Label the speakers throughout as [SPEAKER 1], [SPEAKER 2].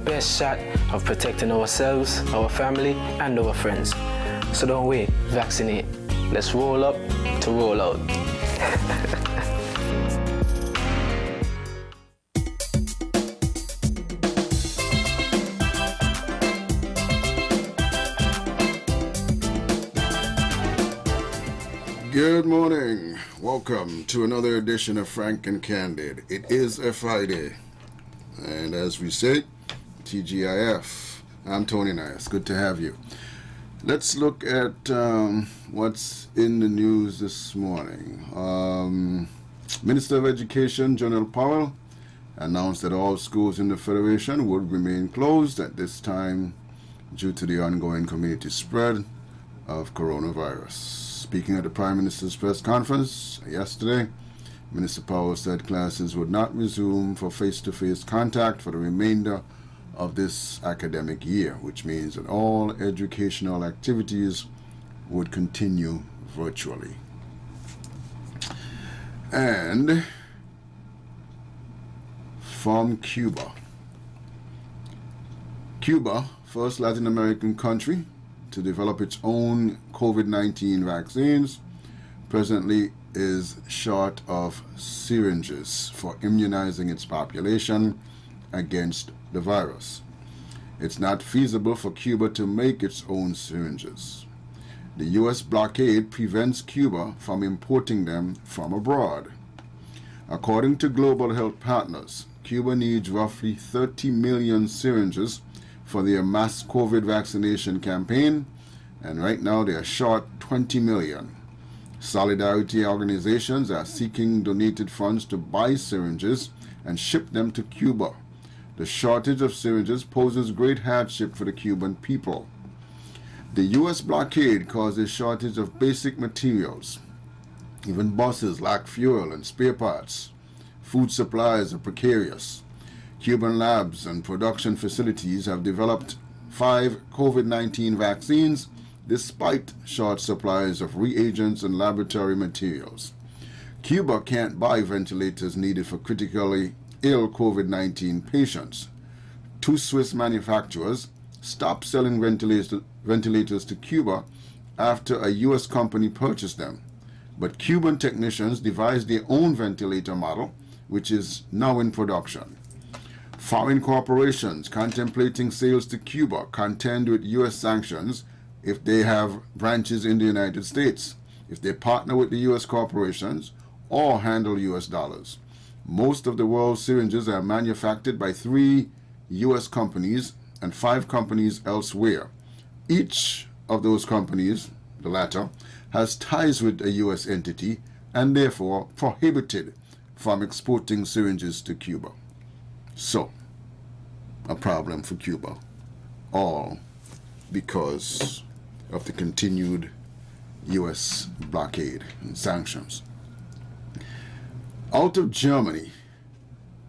[SPEAKER 1] best shot of protecting ourselves, our family, and our friends. So don't wait, vaccinate. Let's roll up to roll out.
[SPEAKER 2] Good morning. Welcome to another edition of Frank and Candid. It is a Friday. And as we say, TGIF. I'm Tony Nias. Good to have you. Let's look at what's in the news this morning. Minister of Education, General Powell, announced that all schools in the Federation would remain closed at this time due to the ongoing community spread of coronavirus. Speaking at the Prime Minister's press conference yesterday, Minister Powell said classes would not resume for face-to-face contact for the remainder of this academic year, which means that all educational activities would continue virtually. And from Cuba. Cuba, first Latin American country to develop its own COVID-19 vaccines, presently is short of syringes for immunizing its population against the virus. It's not feasible for Cuba to make its own syringes. The U.S. blockade prevents Cuba from importing them from abroad. According to Global Health Partners, Cuba needs roughly 30 million syringes for their mass COVID vaccination campaign, and right now they are short 20 million. Solidarity organizations are seeking donated funds to buy syringes and ship them to Cuba. The shortage of syringes poses great hardship for the Cuban people. The U.S. blockade causes shortage of basic materials. Even buses lack fuel and spare parts. Food supplies are precarious. Cuban labs and production facilities have developed 5 COVID-19 vaccines despite short supplies of reagents and laboratory materials. Cuba can't buy ventilators needed for critically ill COVID-19 patients. 2 Swiss manufacturers stopped selling ventilators to Cuba after a U.S. company purchased them. But Cuban technicians devised their own ventilator model, which is now in production. Foreign corporations contemplating sales to Cuba contend with U.S. sanctions if they have branches in the United States, if they partner with the U.S. corporations, or handle U.S. dollars. Most of the world's syringes are manufactured by 3 U.S. companies and 5 companies elsewhere. Each of those companies, the latter, has ties with a U.S. entity and therefore prohibited from exporting syringes to Cuba. So, a problem for Cuba, all because of the continued U.S. blockade and sanctions. Out of Germany,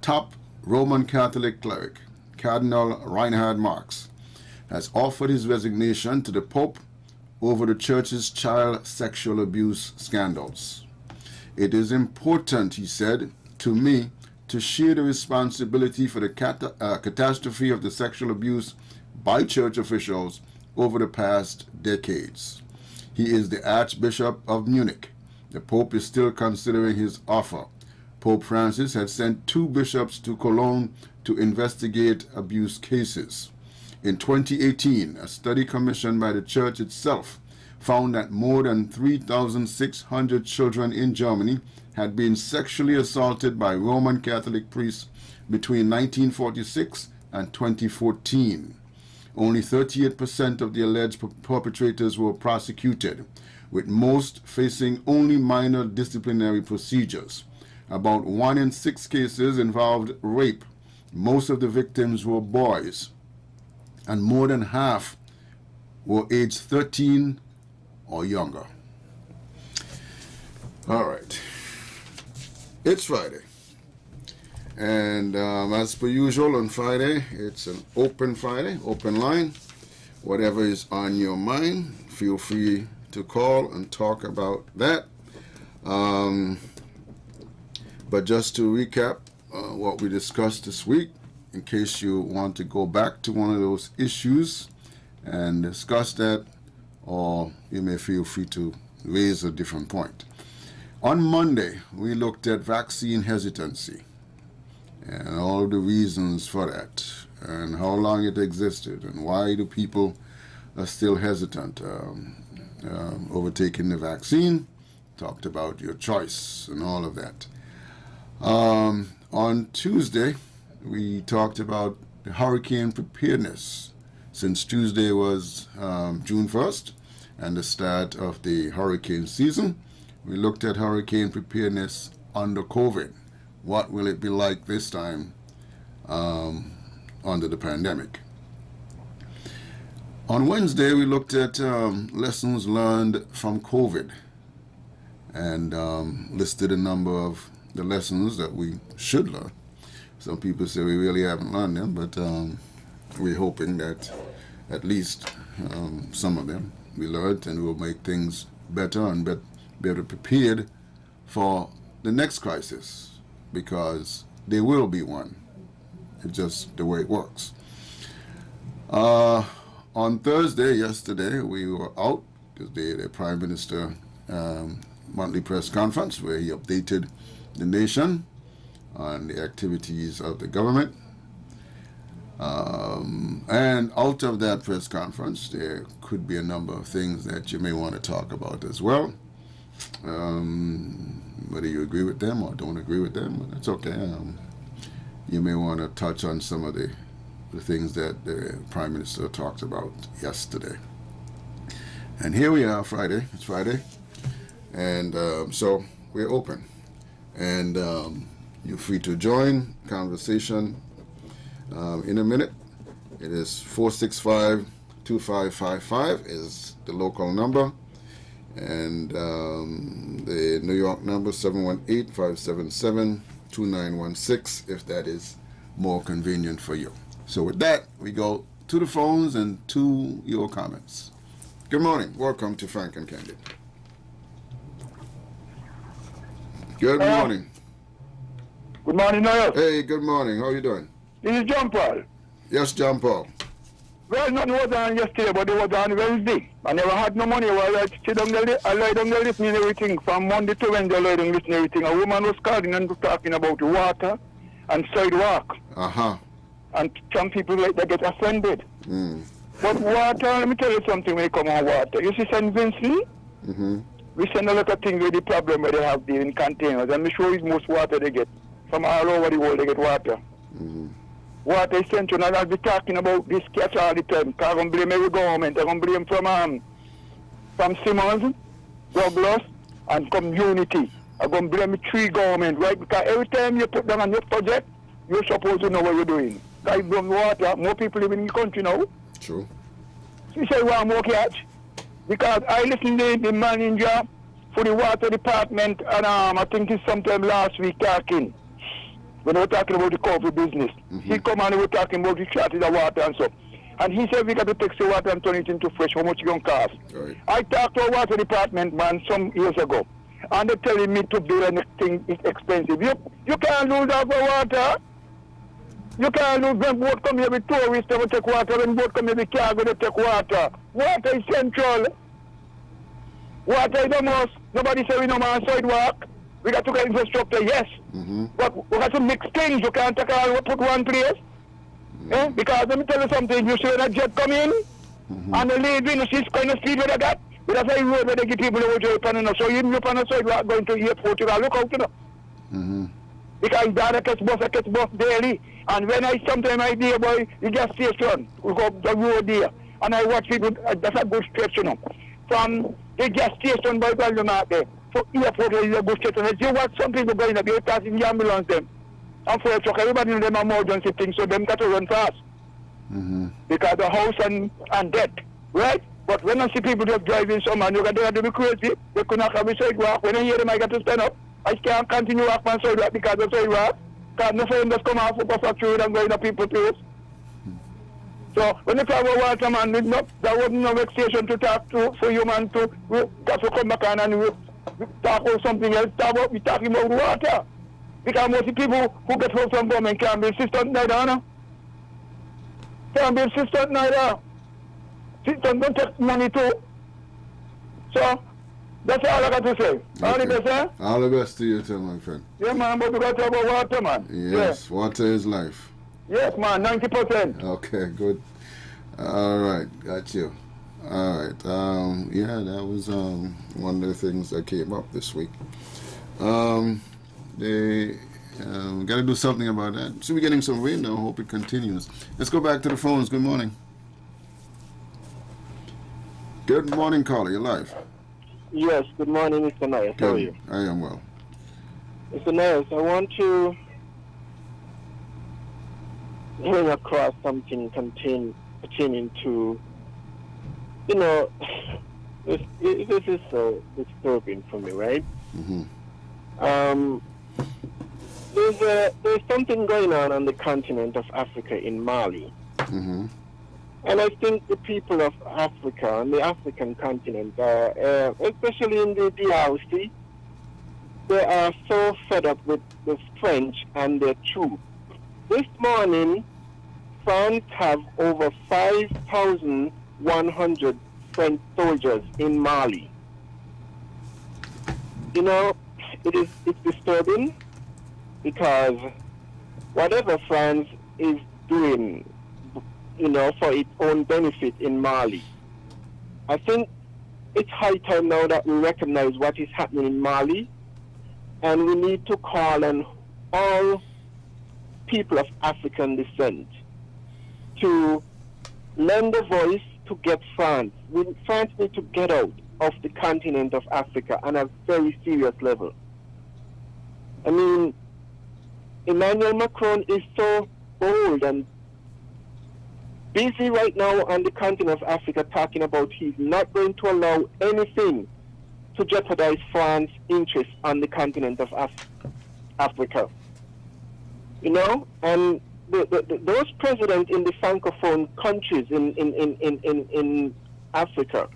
[SPEAKER 2] top Roman Catholic cleric, Cardinal Reinhard Marx, has offered his resignation to the Pope over the Church's child sexual abuse scandals. It is important, he said, to me to share the responsibility for the catastrophe of the sexual abuse by church officials over the past decades. He is the Archbishop of Munich. The Pope is still considering his offer. Pope Francis had sent 2 bishops to Cologne to investigate abuse cases. In 2018, a study commissioned by the church itself found that more than 3,600 children in Germany had been sexually assaulted by Roman Catholic priests between 1946 and 2014. Only 38% of the alleged perpetrators were prosecuted, with most facing only minor disciplinary procedures. About 1 in 6 cases involved rape. Most of the victims were boys, and more than half were aged 13 or younger. All right. It's Friday. And as per usual on Friday, it's an open Friday, open line. Whatever is on your mind, feel free to call and talk about that. But just to recap what we discussed this week in case you want to go back to one of those issues and discuss that, or you may feel free to raise a different point. On Monday, we looked at vaccine hesitancy and all the reasons for that, and how long it existed, and why do people are still hesitant over taking the vaccine. Talked about your choice and all of that. On Tuesday, we talked about the hurricane preparedness. Since Tuesday was June 1st and the start of the hurricane season, we looked at hurricane preparedness under COVID. What will it be like this time under the pandemic? On Wednesday, we looked at lessons learned from COVID and listed a number of the lessons that we should learn. Some people say we really haven't learned them, but we're hoping that at least some of them we learned, and will make things better and better prepared for the next crisis, because there will be one. It's just the way it works. On Thursday, yesterday, we were out because the Prime Minister monthly press conference where he updated the nation on the activities of the government. And out of that press conference, there could be a number of things that you may want to talk about as well. Whether you agree with them or don't agree with them, that's okay. You may want to touch on some of the things that the Prime Minister talked about yesterday. And here we are, Friday. It's Friday. And so we're open. And you're free to join conversation in a minute. It is 465-2555 is the local number. And the New York number, 718-577-2916, if that is more convenient for you. So with that, we go to the phones and to your comments. Good morning. Welcome to Frank and Candid. Good morning.
[SPEAKER 3] Good morning, Noel.
[SPEAKER 2] Hey, good morning. How are you doing?
[SPEAKER 3] This is John Paul.
[SPEAKER 2] Yes, John Paul.
[SPEAKER 3] Well, nothing was on yesterday, but it was on Wednesday. I never had no money while I sit down there. I lie down there listening to everything. From Monday to Wednesday, I lie down listening to everything. A woman was calling and talking about water and sidewalk.
[SPEAKER 2] Uh-huh.
[SPEAKER 3] And some people, like, they get offended.
[SPEAKER 2] Mm.
[SPEAKER 3] But water, let me tell you something when it comes on water. You see St. Vincent?
[SPEAKER 2] Mm-hmm.
[SPEAKER 3] We send a lot of things with the problem where they have the in containers. And I'm sure it's most water they get. From all over the world, they get water.
[SPEAKER 2] Mm-hmm.
[SPEAKER 3] Water is central, and I'll be talking about this catch all the time. Because I'm going to blame every government. I'm going to blame from Simmons, Douglas, and Community. I'm going to blame the three governments, right? Because every time you put them on your project, you're supposed to know what you're doing. Because you don't water, more people live in the country now.
[SPEAKER 2] True.
[SPEAKER 3] So you say, well, more catch. Because I listened to the manager for the water department, and I think it's sometime last week talking. When we were talking about the coffee business. Mm-hmm. He come and we were talking about the shortage of water and so. And he said we got to take the water and turn it into fresh. How much it going to cost? Right. I talked to a water department man some years ago. And they're telling me to build anything is expensive. You can't lose that for water. You can't lose when boat come here with tourists, they will take water. When boat come here with cargo, they take water. Water is central. Water is the most. Nobody say we no man sidewalk. We got to get infrastructure, yes. Mm-hmm. But we got to mix things. You can't take all, put one place. Mm-hmm. Because let me tell you something. You see when a jet come in, and they leave in, you see kind of speed where they got. But that's how you road where they give people over to open, so even if on the sidewalk going to airport, you got to look out, you know. Mm-hmm. Because I catch bus daily. And when sometimes I dear boy, the gas station, we go up the road there, and I watch people, that's a good stretch, you know. From the gas station by Valdemark there, for airport is a good stretch. And I see what some people going to be passing the ambulance them. And for a truck, everybody in them emergency things, so them got to run fast. Mm-hmm. Because the house and death, right? But when I see people just driving some and they got to be crazy, they could not have a sidewalk. When I hear them, I got to stand up. I can't continue walk my sidewalk because of sidewalk. Because no friend just come out for factory and going to people's place. So when you talk about water, man, there wasn't no vexation to talk to for you, man, to come back on and we talk about something else. We're talking about water. Because most people who get help from government can't be assistant now, don't know? Can't be sister neither. Sister don't take money too. So, that's all I got to say. All the best, eh?
[SPEAKER 2] All the best to you too, my friend.
[SPEAKER 3] Yeah, man, but we got to talk about water, man.
[SPEAKER 2] Yes, water is life.
[SPEAKER 3] Yes, man, 90%.
[SPEAKER 2] Okay, good. All right, got you. All right. Yeah, that was one of the things that came up this week. They got to do something about that. So we're getting some rain now. Hope it continues. Let's go back to the phones. Good morning. Good morning, caller. You're live.
[SPEAKER 4] Yes, good morning, Mr. Nias. How are you?
[SPEAKER 2] I am well.
[SPEAKER 4] Mr. Nias, I want to bring across something pertaining to, you know, this is so disturbing for me, right?
[SPEAKER 2] Mm-hmm.
[SPEAKER 4] There's something going on the continent of Africa in Mali.
[SPEAKER 2] Mm-hmm.
[SPEAKER 4] And I think the people of Africa and the African continent, especially in the DRC, they are so fed up with the French and their troops. This morning, France have over 5,100 French soldiers in Mali. You know, it's disturbing because whatever France is doing, you know, for its own benefit in Mali, I think it's high time now that we recognize what is happening in Mali, and we need to call on all people of African descent to lend a voice to get France. France needs to get out of the continent of Africa on a very serious level. I mean, Emmanuel Macron is so bold and busy right now on the continent of Africa talking about he's not going to allow anything to jeopardize France's interest on the continent of Africa. You know, and those presidents in the Francophone countries in Africa,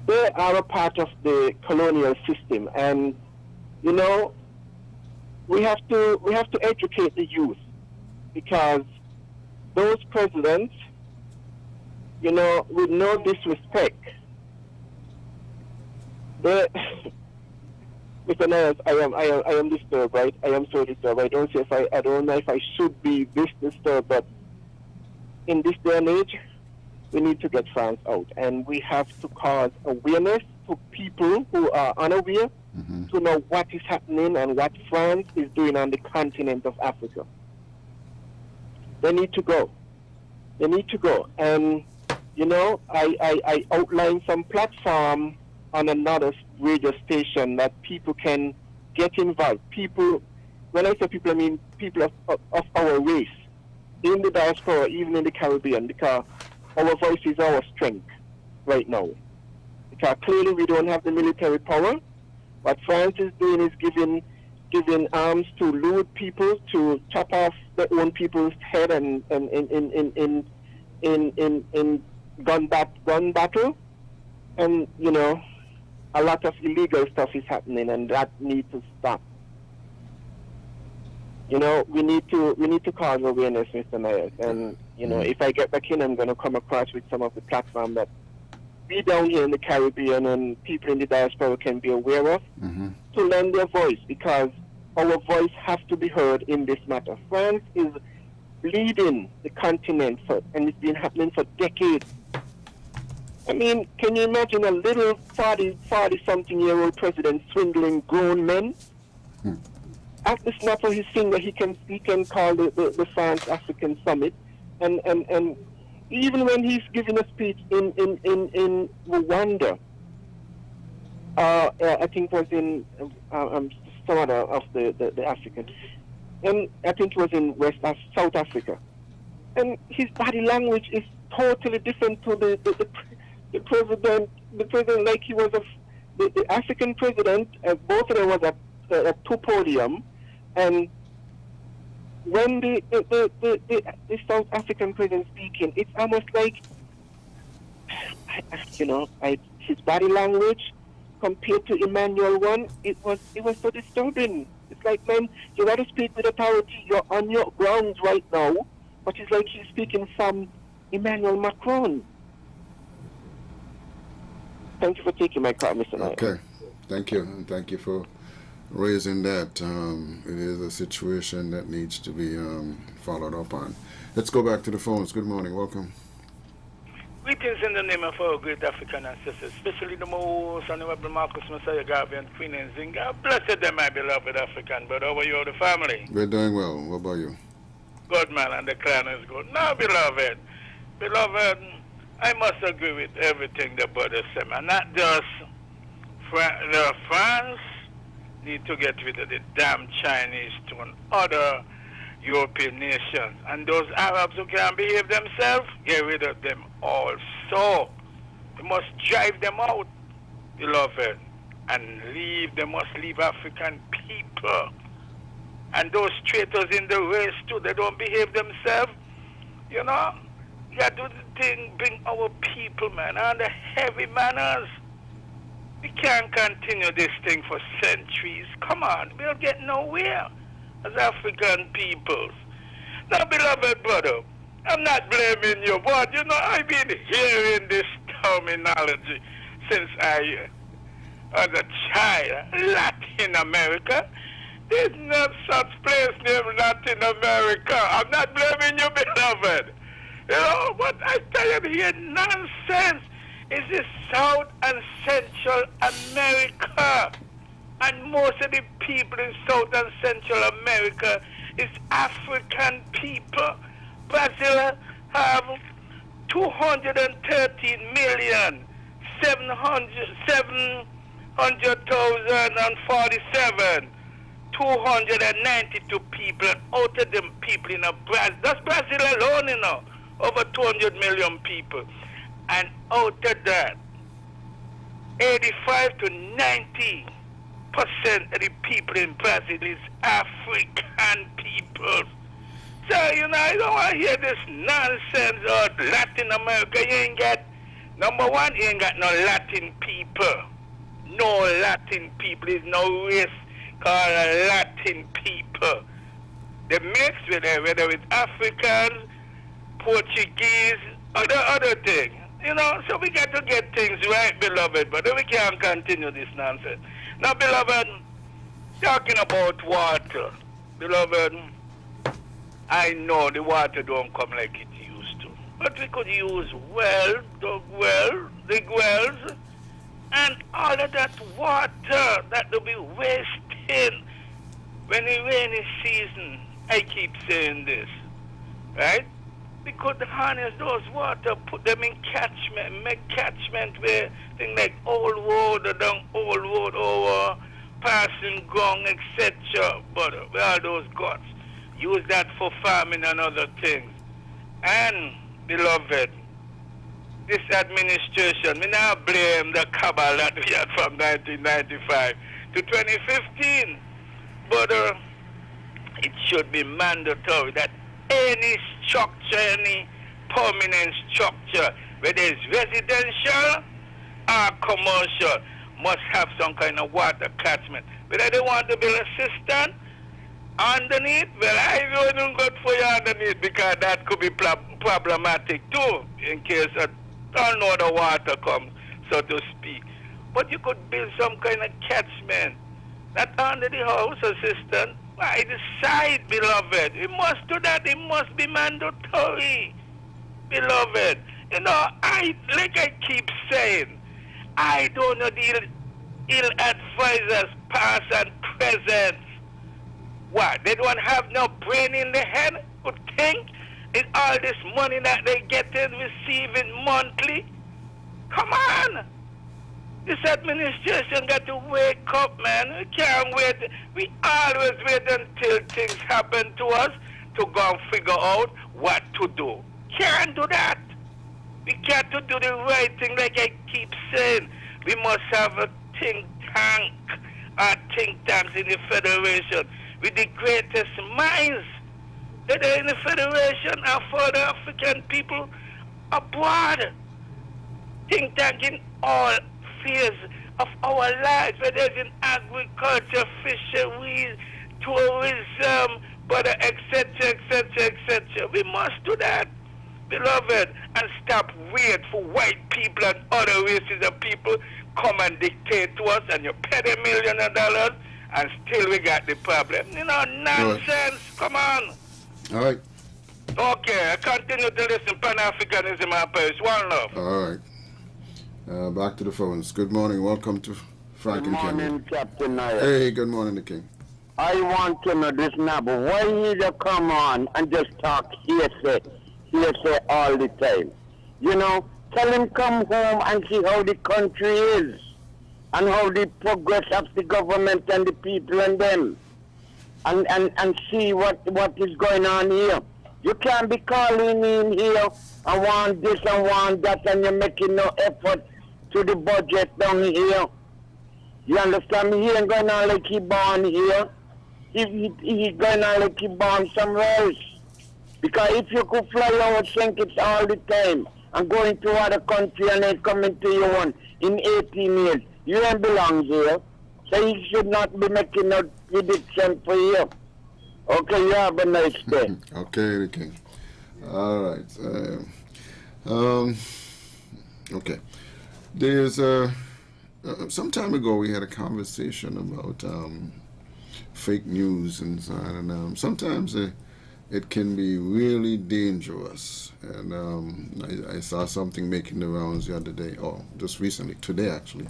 [SPEAKER 4] they are a part of the colonial system, and you know, we have to educate the youth, because those presidents, you know, with no disrespect, they Mr. Nias, I am disturbed, right? I am so disturbed. I don't know if I should be this disturbed, but in this day and age, we need to get France out, and we have to cause awareness to people who are unaware to know what is happening and what France is doing on the continent of Africa. They need to go. They need to go. And, you know, I outlined some platform on another radio station that people can get involved. People, when I say people, I mean people of our race, in the diaspora, even in the Caribbean, because our voice is our strength right now. Because clearly we don't have the military power. What France is doing is giving arms to lewd people, to chop off their own people's head and in gun battle. And, you know, a lot of illegal stuff is happening, and that needs to stop. You know, we need to cause awareness, Mr. Nias. And, you know, if I get back in, I'm going to come across with some of the platform that we down here in the Caribbean and people in the diaspora can be aware of, to lend their voice, because our voice has to be heard in this matter. France is leading the continent, and it's been happening for decades. I mean, can you imagine a little 40-something-year-old president swindling grown men? At the snap of his finger, he can call the France African Summit, and even when he's giving a speech in Rwanda, I think it was in some other of the African, and I think it was in South Africa, and his body language is totally different to the president. The president, like he was the African president. Both of them was at two podium, and when the South African president speaking, it's almost like, you know, his body language compared to Emmanuel one, it was so disturbing. It's like, man, you got to speak with authority. You're on your grounds right now. but it's like he's speaking from Emmanuel Macron. Thank you for taking my call, Mr. Knight.
[SPEAKER 2] Okay, thank you, and thank you for raising that. It is a situation that needs to be followed up on. Let's go back to the phones. Good morning, welcome.
[SPEAKER 5] Greetings in the name of our great African ancestors, especially the most honorable Marcus Messiah Garvey and Queen Nzinga. Blessed them, my beloved African, but how are you, the family?
[SPEAKER 2] We're doing well. What about you?
[SPEAKER 5] Good, man, and the clan is good. Now, beloved, I must agree with everything the brother said, man. Not just France need to get rid of the damn Chinese to other European nations. And those Arabs who can't behave themselves, get rid of them also. We must drive them out, beloved, and they must leave African people. And those traitors in the race too, they don't behave themselves. You know, you got to do the thing, bring our people, man, under heavy manners. We can't continue this thing for centuries. Come on, we'll get nowhere as African peoples. Now, beloved brother, I'm not blaming you, but you know, I've been hearing this terminology since I was a child. Latin America. There's no such place named Latin America. I'm not blaming you, beloved. You know, but I tell you here, nonsense. It's the South and Central America. And most of the people in South and Central America is African people. Brazil have 213,700,047. 292 people, and out of them people in Brazil, that's Brazil alone, you know, over 200 million people. And out of that, 85 to 90% of the people in Brazil is African people. So, you know, I don't want to hear this nonsense of Latin America. You ain't got, number one, you ain't got no Latin people. No Latin people. There's no race called Latin people. They mix with it, whether it's Africans, Portuguese, or the other thing. You know, so we got to get things right, beloved, but we can't continue this nonsense. Now, beloved, talking about water, beloved, I know the water don't come like it used to, but we could use the wells, and all of that water that will be wasted when the rainy season. I keep saying this, right? We could harness those water, put them in catchment, make catchment where things like old road or down old road over passing ground, etc. But where all those guts. Use that for farming and other things. And, beloved, this administration, we now blame the cabal that we had from 1995 to 2015. But it should be mandatory that any structure, any permanent structure, whether it's residential or commercial, must have some kind of water catchment. Whether they want to build a cistern underneath, well, I wouldn't go for you underneath because that could be problematic too, in case another water comes, so to speak. But you could build some kind of catchment, not under the house or cistern, by the side, beloved. We must do that. It must be mandatory, beloved. You know, like I keep saying, I don't know the ill advisors, past and present. What? They don't have no brain in their head? Would think it's all this money that they getting, receiving monthly? Come on. This administration got to wake up, man. We can't wait. We always wait until things happen to us to go and figure out what to do. Can't do that. We got to do the right thing, like I keep saying. We must have a think tank, think tanks in the Federation with the greatest minds that are in the Federation and for the African people abroad. Think tank in all spheres of our lives, whether it's in agriculture, fisheries, tourism, but etc., etc., etc. We must do that, beloved, and stop wait for white people and other races of people come and dictate to us, and you pay them millions of dollars, and still we got the problem. You know, nonsense. Right. Come on.
[SPEAKER 2] All right.
[SPEAKER 5] Okay, I continue to listen Pan-Africanism and Paris. One love.
[SPEAKER 2] All right. Back to the phones. Good morning. Welcome to Frank and Candid.
[SPEAKER 3] Good morning, Captain Naya.
[SPEAKER 2] Hey, good morning, the King.
[SPEAKER 3] I want to know this now, but why you just come on and just talk hearsay all the time? You know, tell him come home and see how the country is and how the progress of the government and the people and them and see what is going on here. You can't be calling in here and want this and want that and you're making no effort to the budget down here. You understand me? He ain't going on like he born here. He's going on like he born somewhere else. Because if you could fly out St. Kitts all the time and go into other country and then coming to your one in 18 years, you ain't belong here. So you should not be making a prediction for you. Okay, you have a nice day.
[SPEAKER 2] Okay, the King. All right. Okay. There's some time ago we had a conversation about fake news and so on, and sometimes it can be really dangerous. And I saw something making the rounds the other day, just recently, today actually.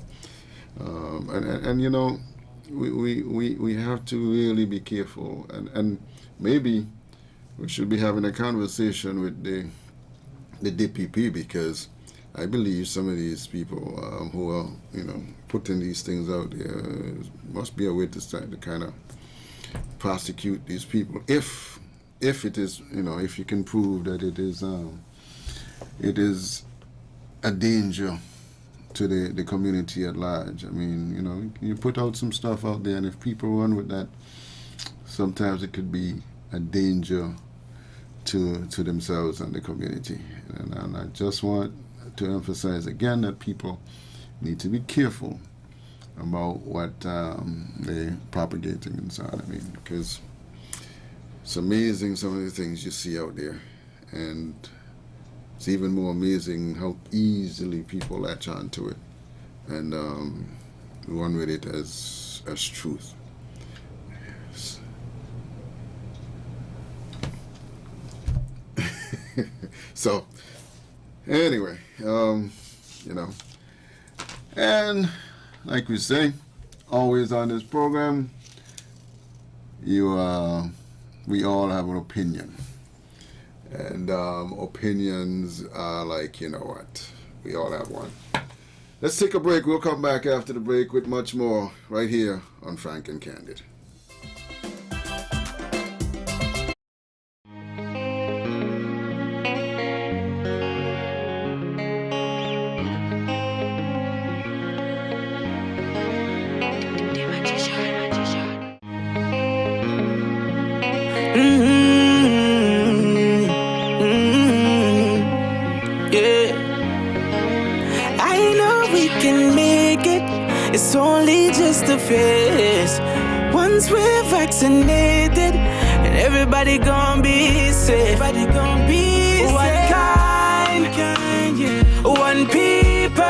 [SPEAKER 2] And you know, we have to really be careful, and maybe we should be having a conversation with the DPP, because I believe some of these people who are, you know, putting these things out there must be a way to start to kind of prosecute these people if it is, you know, if you can prove that it is a danger to the community at large. I mean, you know, you put out some stuff out there, and if people run with that, sometimes it could be a danger to themselves and the community. And I just want to emphasize again that people need to be careful about what they're propagating and so on. I mean, because it's amazing some of the things you see out there, and it's even more amazing how easily people latch on to it and run with it as truth. So, anyway, you know, and like we say, always on this program, we all have an opinion. And opinions are like, you know what, we all have one. Let's take a break. We'll come back after the break with much more right here on Frank and Candid.
[SPEAKER 6] It's only just a phase. Once we're vaccinated, and everybody gon' be safe. Everybody gon' be safe. One kind, one people.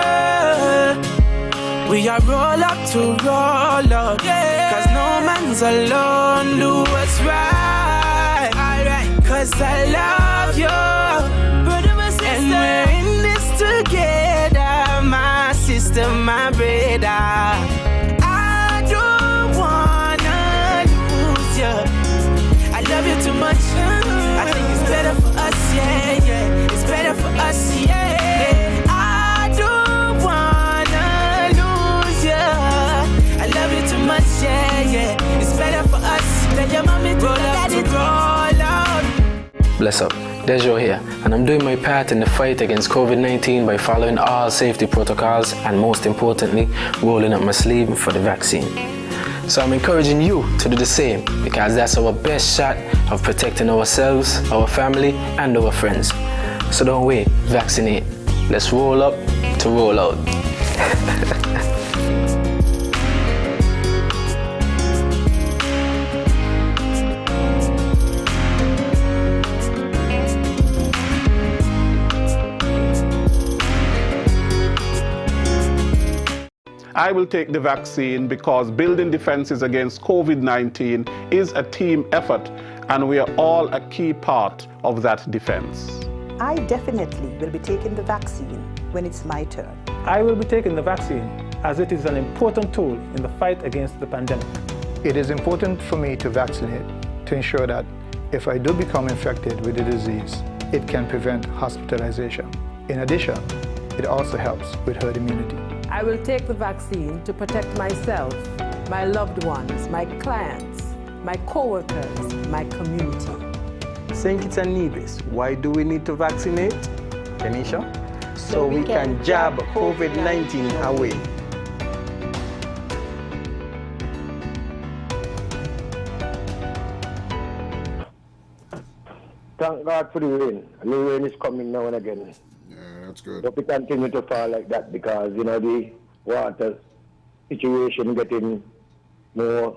[SPEAKER 6] We are roll up to roll up, cause no man's alone. Do what's right, cause I love you, brother and sister. And we're in this together, my sister, my brother. I don't wanna lose you. I love you too much. I think it's better for us, yeah. It's better for us, yeah. I don't wanna lose you. I love you too much, yeah. It's better for us. Tell your mommy to roll out.
[SPEAKER 1] Bless up. Dejo here, and I'm doing my part in the fight against COVID-19 by following all safety protocols and, most importantly, rolling up my sleeve for the vaccine. So I'm encouraging you to do the same, because that's our best shot of protecting ourselves, our family, and our friends. So don't wait, vaccinate. Let's roll up to roll out.
[SPEAKER 7] I will take the vaccine because building defenses against COVID-19 is a team effort, and we are all a key part of that defense.
[SPEAKER 8] I definitely will be taking the vaccine when it's my turn.
[SPEAKER 9] I will be taking the vaccine as it is an important tool in the fight against the pandemic.
[SPEAKER 10] It is important for me to vaccinate to ensure that if I do become infected with the disease, it can prevent hospitalization. In addition, it also helps with herd immunity.
[SPEAKER 11] I will take the vaccine to protect myself, my loved ones, my clients, my co-workers, my community.
[SPEAKER 12] St. Kitts and Nevis, why do we need to vaccinate? Kenisha? So we can jab COVID-19 away.
[SPEAKER 3] Thank God for the rain. And the rain is coming now and again.
[SPEAKER 2] Yeah, that's good.
[SPEAKER 3] Hope it continue to fall like that because, you know, the water situation getting more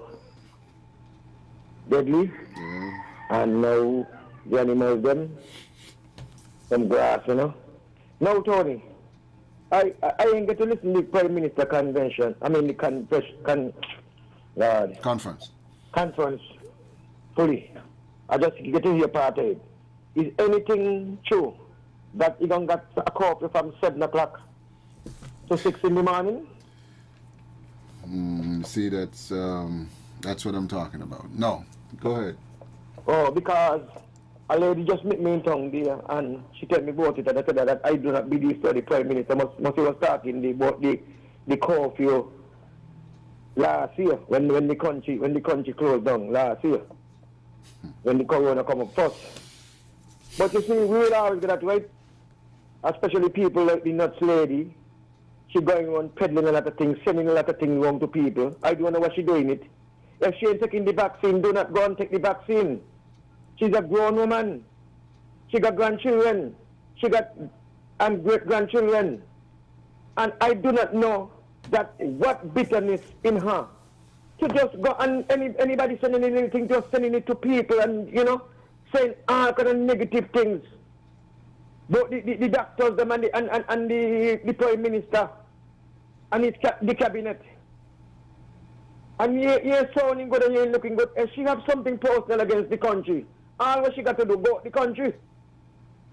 [SPEAKER 3] deadly.
[SPEAKER 2] Yeah.
[SPEAKER 3] And now the animals, them, some grass, you know. Now, Tony, I ain't get to listen to the Prime Minister convention. I mean, the conference fully. I just get to hear part of it. Is anything true that you don't get a copy from 7 o'clock to 6 in the morning?
[SPEAKER 2] See, that's what I'm talking about. No, go ahead.
[SPEAKER 3] Oh, because a lady just met me in town there and she told me about it and I said that I do not believe that the Prime Minister must was talking about the curfew last year when the country closed down last year. When the corona come up first. But you see, we will always get that right. Especially people like the nuts lady. She going around peddling a lot of things, sending a lot of things wrong to people. I don't know what she doing it. If she ain't taking the vaccine, do not go and take the vaccine. She's a grown woman. She got grandchildren. She got great-grandchildren. And I do not know that what bitterness in her to just go and anybody sending anything, just sending it to people and, you know, saying all kind of negative things. But the doctors, them and the Prime Minister and the cabinet. And you're sounding good and you're looking good. And she have something personal against the country. All what she got to do, go the country.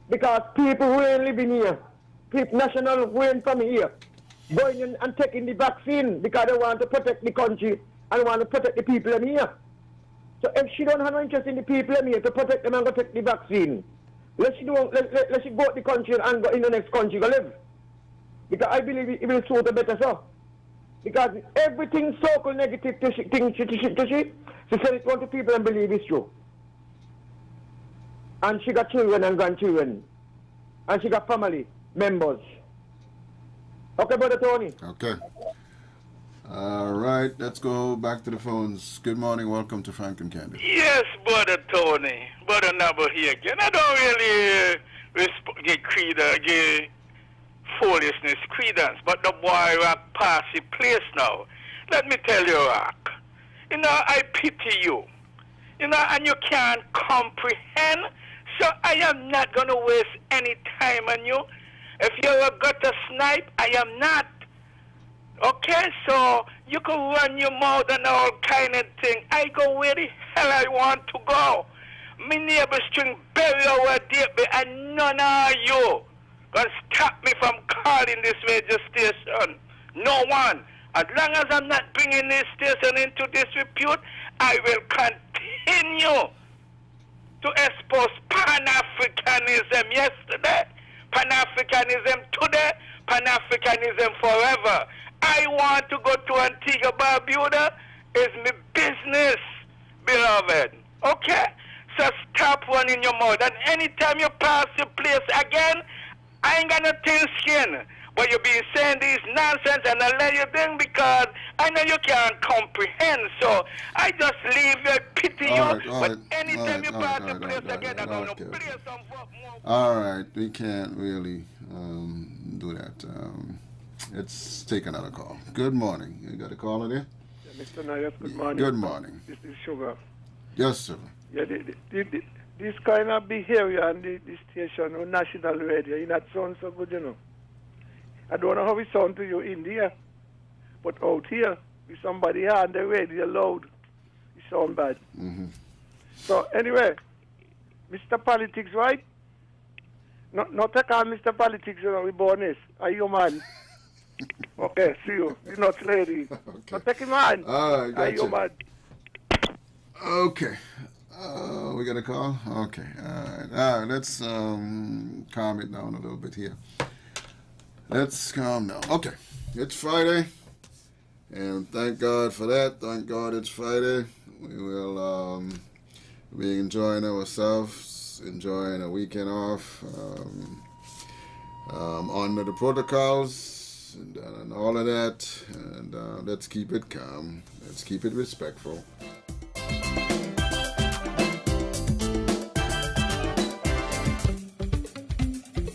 [SPEAKER 3] Because people who ain't living here, people national who ain't from here, going in and taking the vaccine because they want to protect the country and want to protect the people in here. So if she don't have no interest in the people in here to protect them and go take the vaccine, let she go out the country and go in the next country to live. Because I believe it will suit her better so. Because everything so negative to she said it to people and believe it's true. And she got children and grandchildren. And she got family members. Okay, Brother Tony?
[SPEAKER 2] Okay. All right, let's go back to the phones. Good morning, welcome to Frank and Candid.
[SPEAKER 5] Yes, Brother Tony. Brother Nabo here again. I don't really give foolishness credence, but the boy Rock past his place now. Let me tell you, Rock. You know, I pity you. You know, and you can't comprehend. So I am not going to waste any time on you. If you're a gutter snipe, I am not. Okay, so you can run your mouth and all kind of thing. I go where the hell I want to go. My neighbor string bury our dear, and none of you gonna stop me from calling this radio station. No one. As long as I'm not bringing this station into disrepute, I will continue to expose Pan-Africanism yesterday, Pan-Africanism today, Pan-Africanism forever. I want to go to Antigua Barbuda. It's my business, beloved. Okay? So stop running your mouth. And anytime you pass your place again, I ain't got no thin skin. But you be saying these nonsense and I let you think because I know you can't comprehend. So I just leave you, pity you. But anytime you pass your place again, I'm going to play some more.
[SPEAKER 2] All right, we can't really do that. Let's take another call. Good morning. You got a caller there?
[SPEAKER 13] Yeah, Mr. Nayas, good morning.
[SPEAKER 2] Good morning.
[SPEAKER 13] This is Sugar.
[SPEAKER 2] Yes, sir.
[SPEAKER 13] Yeah, this kind of behavior on the station on national radio, it not sound so good, you know. I don't know how it sound to you in there, But out here, with somebody here on the radio loud, it sound bad.
[SPEAKER 2] Mm-hmm.
[SPEAKER 13] So anyway, Mr. Politics, right? Not take on Mr. Politics, you know, we born this. Are you man? Okay, see you. You're not lady. Okay. Not take him on.
[SPEAKER 2] All right,
[SPEAKER 13] Are you man?
[SPEAKER 2] Okay. We got a call? Okay. All right. Let's calm it down a little bit here. Let's calm down. Okay. It's Friday. And thank God for that. Thank God it's Friday. We will be enjoying ourselves, enjoying a weekend off, under the protocols and all of that. And let's keep it calm. Let's keep it respectful.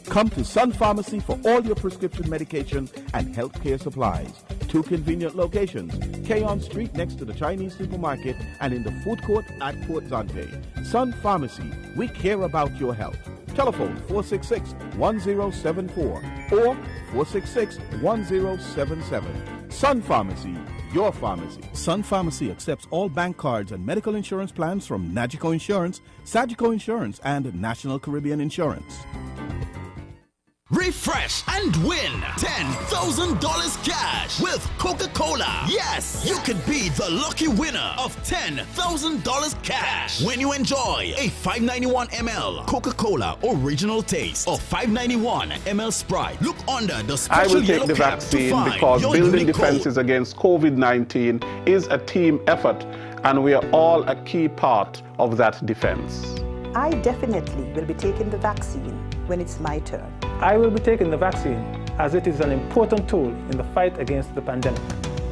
[SPEAKER 14] Come to Sun Pharmacy for all your prescription medication and healthcare supplies. 2 convenient locations, Keon Street next to the Chinese supermarket and in the food court at Port Zante. Sun Pharmacy, we care about your health. Telephone 466-1074 or 466-1077. Sun Pharmacy, your pharmacy. Sun Pharmacy accepts all bank cards and medical insurance plans from Nagico Insurance, Sagico Insurance, and National Caribbean Insurance.
[SPEAKER 15] Refresh and win $10,000 cash with Coca-Cola. Yes, you could be the lucky winner of $10,000 cash when you enjoy a 591 ml Coca-Cola Original Taste or 591 ml Sprite. Look under the
[SPEAKER 7] I
[SPEAKER 15] special
[SPEAKER 7] will take
[SPEAKER 15] yellow
[SPEAKER 7] the
[SPEAKER 15] cap to
[SPEAKER 7] vaccine
[SPEAKER 15] find
[SPEAKER 7] because
[SPEAKER 15] your
[SPEAKER 7] building
[SPEAKER 15] unique code.
[SPEAKER 7] defenses against COVID-19 is a team effort, and we are all a key part of that defense.
[SPEAKER 8] I definitely will be taking the vaccine when it's my turn.
[SPEAKER 9] I will be taking the vaccine as it is an important tool in the fight against the pandemic.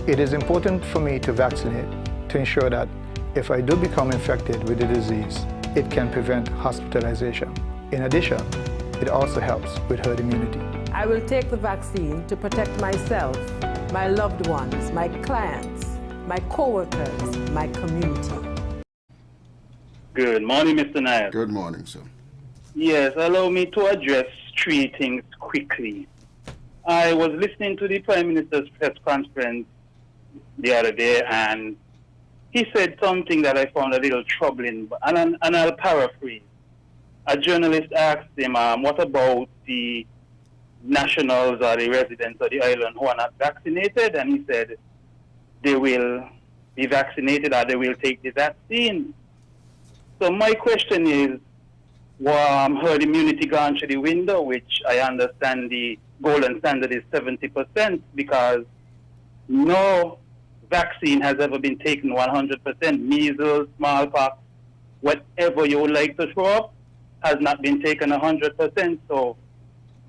[SPEAKER 10] It is important for me to vaccinate to ensure that if I do become infected with the disease, it can prevent hospitalization. In addition, it also helps with herd immunity.
[SPEAKER 11] I will take the vaccine to protect myself, my loved ones, my clients, my co-workers, my community.
[SPEAKER 16] Good morning, Mr. Nair.
[SPEAKER 2] Good morning, sir.
[SPEAKER 16] Yes, allow me to address 3 things quickly. I was listening to the Prime Minister's press conference the other day, and he said something that I found a little troubling, and I'll paraphrase. A journalist asked him, what about the nationals or the residents of the island who are not vaccinated? And he said they will be vaccinated or they will take the vaccine. So my question is, herd immunity gone through the window, which I understand the golden standard is 70%, because no vaccine has ever been taken 100%. Measles, smallpox, whatever you would like to throw up, has not been taken 100%. So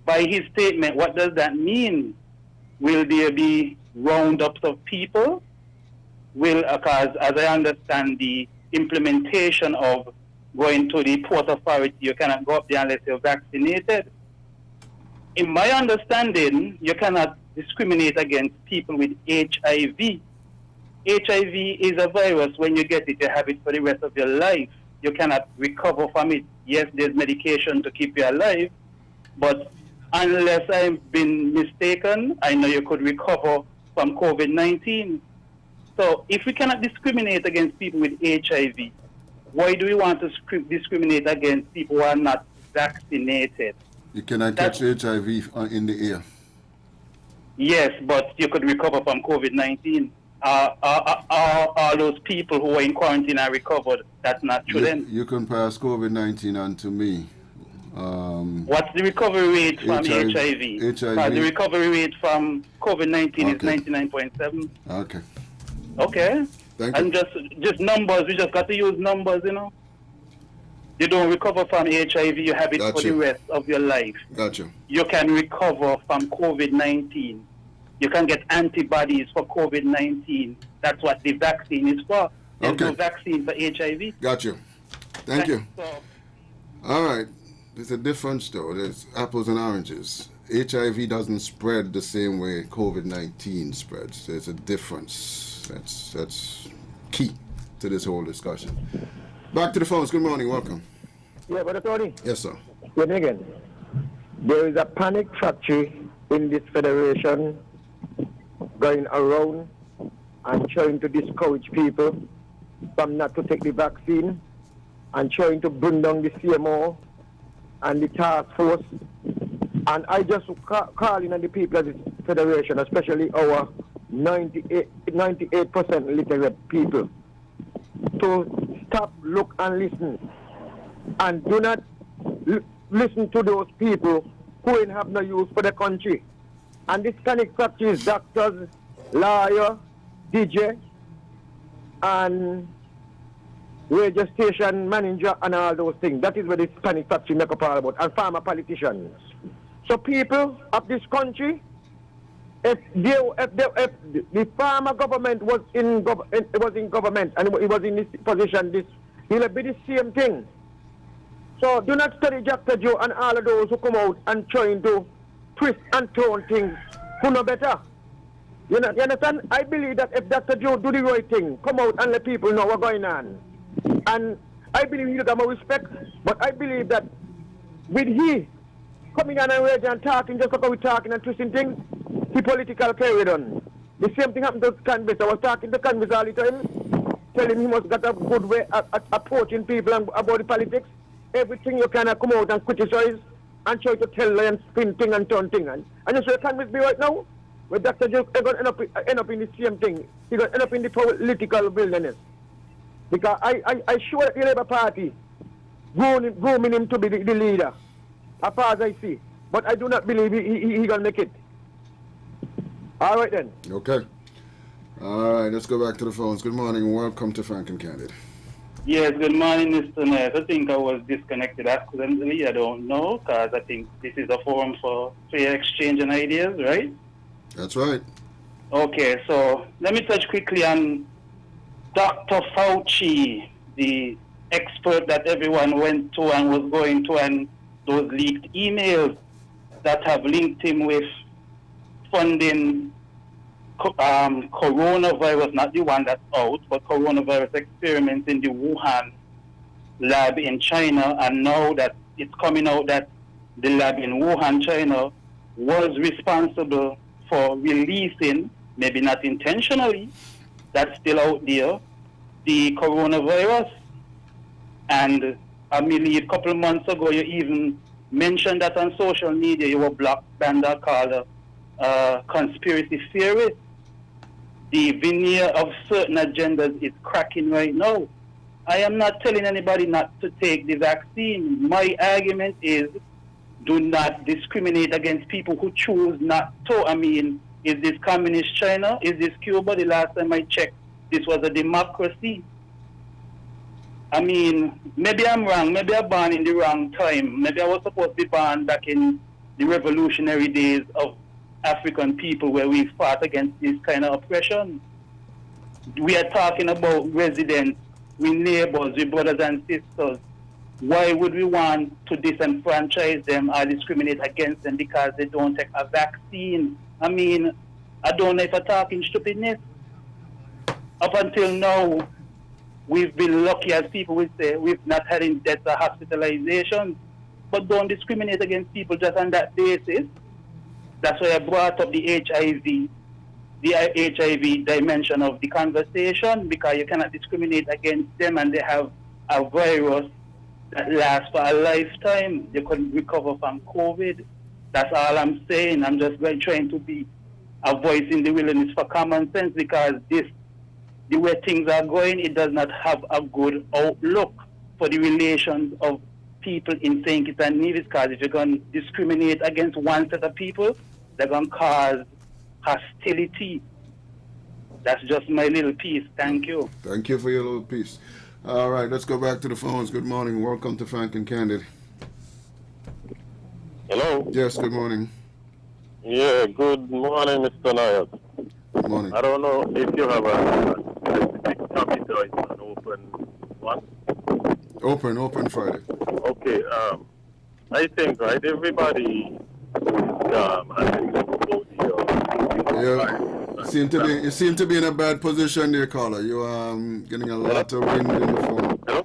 [SPEAKER 16] by his statement, what does that mean? Will there be roundups of people? Because as I understand the implementation of going to the Port Authority, you cannot go up there unless you're vaccinated. In my understanding, you cannot discriminate against people with HIV. HIV is a virus. When you get it, you have it for the rest of your life. You cannot recover from it. Yes, there's medication to keep you alive, but unless I've been mistaken, I know you could recover from COVID-19. So if we cannot discriminate against people with HIV, why do we want to discriminate against people who are not vaccinated?
[SPEAKER 2] You cannot catch HIV in the air.
[SPEAKER 16] Yes, but you could recover from COVID-19. Are those people who are in quarantine are recovered? That's not true then.
[SPEAKER 2] You can pass COVID-19 on to me.
[SPEAKER 16] What's the recovery rate from HIV? The recovery rate from COVID-19 is 99.7.
[SPEAKER 2] Okay.
[SPEAKER 16] Okay. And just numbers, we just got to use numbers, you know. You don't recover from HIV, you have it for the rest of your life.
[SPEAKER 2] Gotcha.
[SPEAKER 16] You can recover from COVID-19. You can get antibodies for COVID-19. That's what the vaccine is for. There's no vaccine for HIV.
[SPEAKER 2] Gotcha. Thank you. All right. There's a difference, though. There's apples and oranges. HIV doesn't spread the same way COVID-19 spreads. There's a difference. That's key to this whole discussion. Back to the phones. Good morning. Welcome.
[SPEAKER 3] Yeah, Brother Tony.
[SPEAKER 2] Yes, sir.
[SPEAKER 3] Good again. There is a panic factory in this federation going around and trying to discourage people from not to take the vaccine and trying to bring down the CMO and the task force. And I just calling on the people of the Federation, especially our 98% literate people, to stop, look and listen. And do not listen to those people who ain't have no use for the country. And this panic factory is doctors, lawyer, DJ, and radio station manager and all those things. That is where this panic factory make up all about. And farmer politicians. So people of this country, if the farmer government was in government and it was in this position, it will be the same thing. So do not study Dr. Joe and all of those who come out and trying to twist and turn things who know better. You understand? I believe that if Dr. Joe do the right thing, come out and let people know what's going on. And I believe he got my respect, but I believe that with he coming on and radio and talking just like we're talking and twisting things, he political carried on. The same thing happened to Candid. I was talking to Candid all the time, telling him he must got a good way at approaching people and about the politics. Everything you can come out and criticize and try to tell and spin thing and turn thing. And you say Candid be right now, where Dr. Joe is going to end up in the same thing. He's going to end up in the political wilderness. Because I sure that the Labour Party grooming him to be the leader, as far as I see. But I do not believe he going to make it. All right then.
[SPEAKER 2] Okay. All right, let's go back to the phones. Good morning and welcome to Frank and Candid.
[SPEAKER 16] Yes, good morning, Mr. Nair. I think I was disconnected accidentally. I don't know, because I think this is a forum for fair exchange and ideas, right?
[SPEAKER 2] That's right.
[SPEAKER 16] Okay, so let me touch quickly on Dr. Fauci, the expert that everyone went to and was going to, and those leaked emails that have linked him with funding coronavirus, not the one that's out, but coronavirus experiments in the Wuhan lab in China. And now that it's coming out that the lab in Wuhan, China, was responsible for releasing, maybe not intentionally, that's still out there, the coronavirus. And I believe a couple of months ago, you even mentioned that on social media, you were blocked banned called conspiracy theorist. The veneer of certain agendas is cracking right now. I am not telling anybody not to take the vaccine. My argument is do not discriminate against people who choose not to. I mean, is this communist China? Is this Cuba? The last time I checked, this was a democracy. I mean, maybe I'm wrong. Maybe I'm born in the wrong time. Maybe I was supposed to be born back in the revolutionary days of African people where we fought against this kind of oppression. We are talking about residents, we neighbors, we brothers and sisters. Why would we want to disenfranchise them or discriminate against them because they don't take a vaccine? I mean, I don't know if I'm talking stupidness. Up until now, we've been lucky, as people would say, we've not had any deaths or hospitalizations. But don't discriminate against people just on that basis. That's why I brought up the HIV dimension of the conversation, because you cannot discriminate against them and they have a virus that lasts for a lifetime. They couldn't recover from COVID. That's all I'm saying. I'm just trying to be a voice in the wilderness for common sense, because the way things are going, it does not have a good outlook for the relations of people in St. Kitts and Nevis, because if you're going to discriminate against one set of people, they're going to cause hostility. That's just my little piece. Thank you.
[SPEAKER 2] Thank you for your little piece. All right, let's go back to the phones. Good morning. Welcome to Frank and Candid.
[SPEAKER 17] Hello?
[SPEAKER 2] Yes, good morning.
[SPEAKER 17] Yeah, good morning, Mr. Nair.
[SPEAKER 2] Good morning.
[SPEAKER 17] I don't know if you have a specific topic or it's an open one.
[SPEAKER 2] Open Friday.
[SPEAKER 17] Okay, I think, right, everybody
[SPEAKER 2] you seem to be in a bad position there, caller. You are getting a lot of wind in the phone.
[SPEAKER 17] Hello?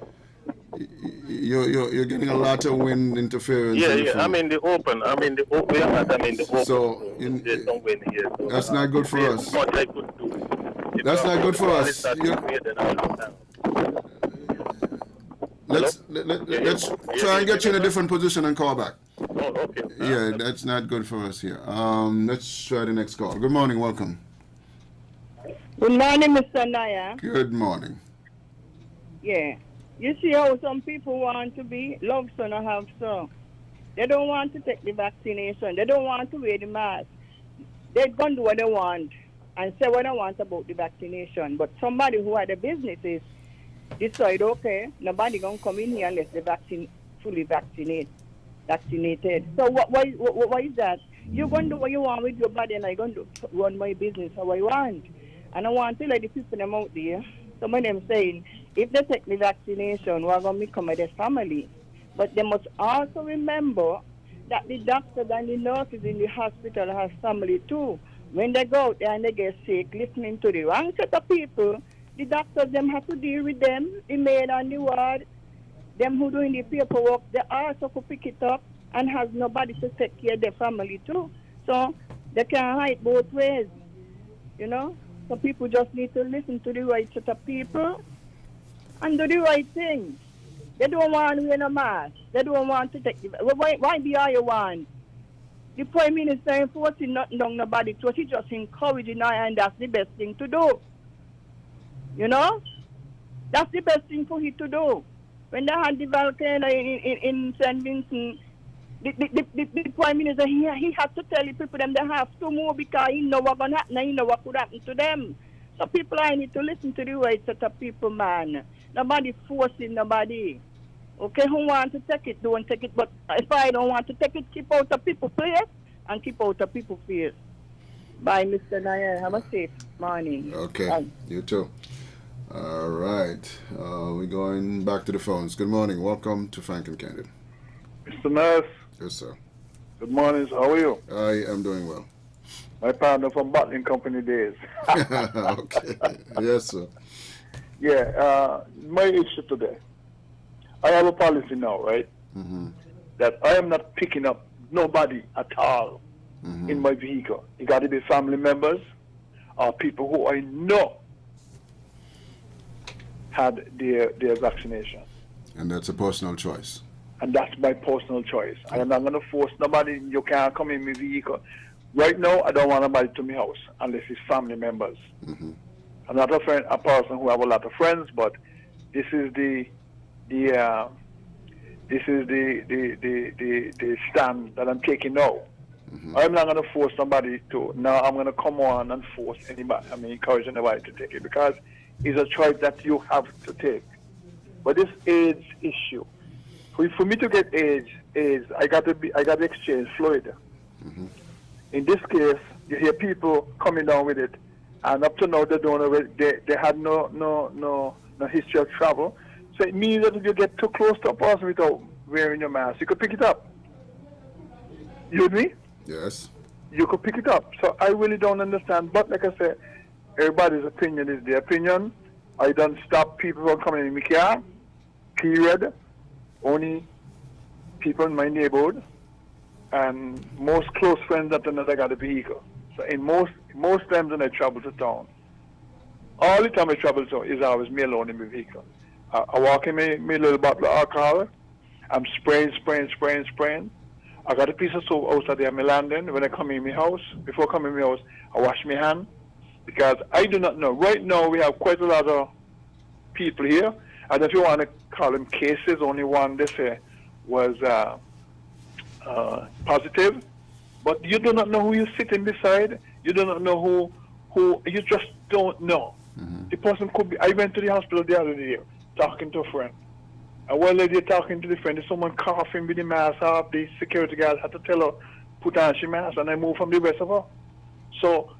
[SPEAKER 2] You're getting a lot of wind interference.
[SPEAKER 17] Yeah. I'm in the open. I'm in the open.
[SPEAKER 2] So
[SPEAKER 17] there's no wind here. So
[SPEAKER 2] that's not good for us.
[SPEAKER 17] What I could do.
[SPEAKER 2] That's not good for us. Let's try and get you in a different position and call back.
[SPEAKER 17] Oh, okay.
[SPEAKER 2] Yeah, that's not good for us here. Let's try the next call. Good morning, welcome.
[SPEAKER 18] Good morning, Mr. Naya.
[SPEAKER 2] Good morning.
[SPEAKER 18] Yeah. You see how some people want to be love son or have son. They don't want to take the vaccination. They don't want to wear the mask. They're going to do what they want and say what they want about the vaccination. But somebody who had a business is decide, okay, nobody going to come in here unless they're fully vaccinated. So why is that? You're going to do what you want with your body and I'm going to run my business how I want. And I want to let the people them out there. Some of them saying, if they take the vaccination, we're going to become a family. But they must also remember that the doctors and the nurses in the hospital have family too. When they go out there and they get sick, listening to the wrong set of people, the doctors them have to deal with them, the maid on the ward, them who doing the paperwork, they also could pick it up and has nobody to take care of their family too. So they can hide both ways, you know. So people just need to listen to the right set of people and do the right thing. They don't want to wear no mask. They don't want to take the... Why be all you want? The Prime Minister enforcing nothing on nobody, so he just encouraging her, and that's the best thing to do. You know? That's the best thing for him to do. When they had the volcano in St. Vincent, the Prime Minister, he had to tell the people them they have to move because he know what's going to happen and he know what could happen to them. So people, I need to listen to the right set of people, man. Nobody forcing nobody. Okay, who want to take it, don't take it. But if I don't want to take it, keep out of people's place and keep out of people's fears. Bye, Mr. Nair. Have a safe morning.
[SPEAKER 2] Okay,
[SPEAKER 18] Bye.
[SPEAKER 2] You too. All right. We're going back to the phones. Good morning. Welcome to Frank and Candid.
[SPEAKER 3] Mr. Nurse.
[SPEAKER 2] Yes, sir.
[SPEAKER 3] Good morning. How are you?
[SPEAKER 2] I am doing well.
[SPEAKER 3] My partner from bottling company days.
[SPEAKER 2] Okay. Yes, sir.
[SPEAKER 3] Yeah. My issue today. I have a policy now, right?
[SPEAKER 2] Mm-hmm.
[SPEAKER 3] That I am not picking up nobody at all in my vehicle. It got to be family members or people who I know had their vaccination.
[SPEAKER 2] And that's a personal choice.
[SPEAKER 3] And that's my personal choice. I am not going to force nobody. You can't come in my vehicle. Right now, I don't want nobody to my house unless it's family members.
[SPEAKER 2] Mm-hmm.
[SPEAKER 3] I'm not a person who have a lot of friends, but this is the stand that I'm taking now.
[SPEAKER 2] Mm-hmm.
[SPEAKER 3] I'm not going to force somebody to. Now I'm going to come on and force anybody. I mean, encourage anybody to take it because it's a choice that you have to take. But this AIDS issue, for me to get AIDS, I got to exchange fluid.
[SPEAKER 2] Mm-hmm.
[SPEAKER 3] In this case, you hear people coming down with it, and up to now they don't. They had no history of travel. So it means that if you get too close to a person without wearing your mask, you could pick it up. You with me?
[SPEAKER 2] Yes.
[SPEAKER 3] You could pick it up. So I really don't understand. But like I said, everybody's opinion is their opinion. I don't stop people from coming in my car. Period. Only people in my neighborhood and most close friends that I got a vehicle. So in most times when I travel to town, all the time I travel to town is always me alone in my vehicle. I walk in my little bottle of alcohol. I'm spraying. I got a piece of soap outside there. I'm landing. When I come in my house, before coming in my house, I wash my hand because I do not know. Right now, we have quite a lot of people here. And if you want to call them cases, only one they say was positive. But you do not know who you're sitting beside. You do not know who you just don't know.
[SPEAKER 2] Mm-hmm.
[SPEAKER 3] The person could be. I went to the hospital the other day talking to a friend. And while they're talking to the friend, there's someone coughing with the mask off. The security guard had to tell her, put on she mask, and I moved from the rest of her. So